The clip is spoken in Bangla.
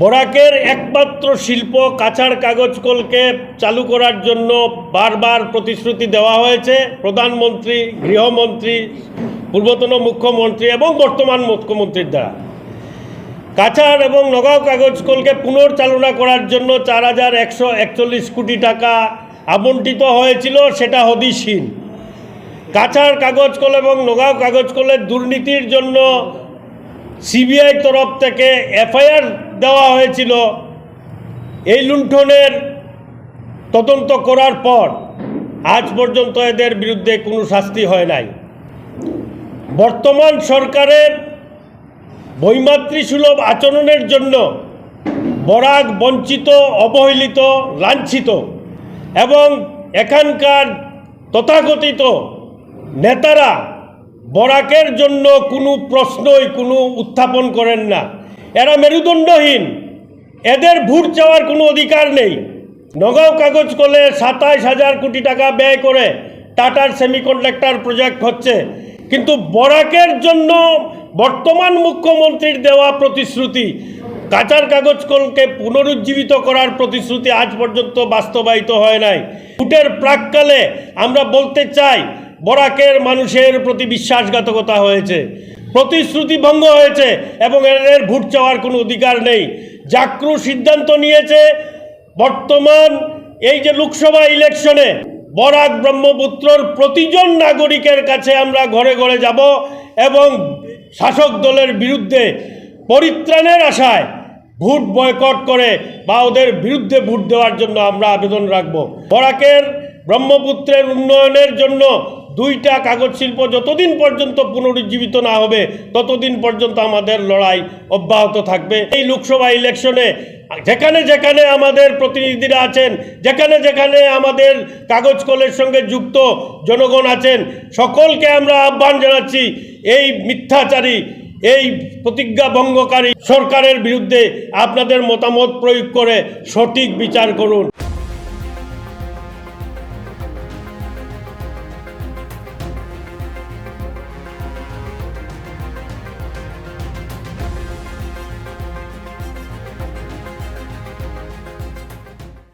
বরাকের একমাত্র শিল্প কাঁচার কাগজ কলকে চালু করার জন্য বারবার প্রতিশ্রুতি দেওয়া হয়েছে প্রধানমন্ত্রী, গৃহমন্ত্রী, পূর্বতন মুখ্যমন্ত্রী এবং বর্তমান মুখ্যমন্ত্রীর দ্বারা। কাঁচার এবং নগাঁও কাগজ কলকে পুনর্চালনা করার জন্য 4,141 কোটি টাকা আবণ্টিত হয়েছিল, সেটা হদিশহীন। কাঁচার কাগজ কল এবং নগাঁও কাগজ কলের দুর্নীতির জন্য সিবিআই তরফ থেকে এফআইআর দেওয়া হয়েছিল। এই লুণ্ঠনের তদন্ত করার পর আজ পর্যন্ত এদের বিরুদ্ধে কোনো শাস্তি হয় নাই। বর্তমান সরকারের বৈমাতৃসুলভ আচরণের জন্য বরাক বঞ্চিত, অবহেলিত, লাঞ্ছিত এবং এখানকার তথাকথিত নেতারা বরাকের জন্য কোনো প্রশ্নই উত্থাপন করেন না। এরা মেরুদণ্ডহীন, এদের ভোট চাওয়ার কোনো অধিকার নেই। নগাঁও কাগজ কলে 27,000 কোটি টাকা ব্যয় করে টাটার সেমিকন্ডাক্টর প্রজেক্ট হচ্ছে, কিন্তু বরাকের জন্য বর্তমান মুখ্যমন্ত্রীর দেওয়া প্রতিশ্রুতি, কাঁচার কাগজ কলকে পুনরুজ্জীবিত করার প্রতিশ্রুতি আজ পর্যন্ত বাস্তবায়িত হয় নাই। ভোটের প্রাককালে আমরা বলতে চাই, বরাকের মানুষের প্রতি বিশ্বাসঘাতকতা হয়েছে, প্রতিশ্রুতি ভঙ্গ হয়েছে এবং এদের ভোট চাওয়ার কোনো অধিকার নেই। জাকরু সিদ্ধান্ত নিয়েছে বর্তমান এই যে লোকসভা ইলেকশনে বরাক ব্রহ্মপুত্রর প্রতিজন নাগরিকের কাছে আমরা ঘরে ঘরে যাব এবং শাসক দলের বিরুদ্ধে পরিত্রাণের আশায় ভোট বয়কট করে বা ওদের বিরুদ্ধে ভোট দেওয়ার জন্য আমরা আবেদন রাখব। বরাকের ব্রহ্মপুত্রের উন্নয়নের জন্য 2টা কাগজ শিল্প যতদিন পর্যন্ত পুনরুজ্জীবিত না হবে ততদিন পর্যন্ত আমাদের লড়াই অব্যাহত থাকবে। এই লোকসভা ইলেকশনে যেখানে যেখানে আমাদের প্রতিনিধিরা আছেন, যেখানে যেখানে আমাদের কাগজ কলের সঙ্গে যুক্ত জনগণ আছেন, সকলকে আমরা আহ্বান জানাচ্ছি, এই মিথ্যাচারী, এই প্রতিজ্ঞা ভঙ্গকারী সরকারের বিরুদ্ধে আপনাদের মতামত প্রয়োগ করে সঠিক বিচার করুন।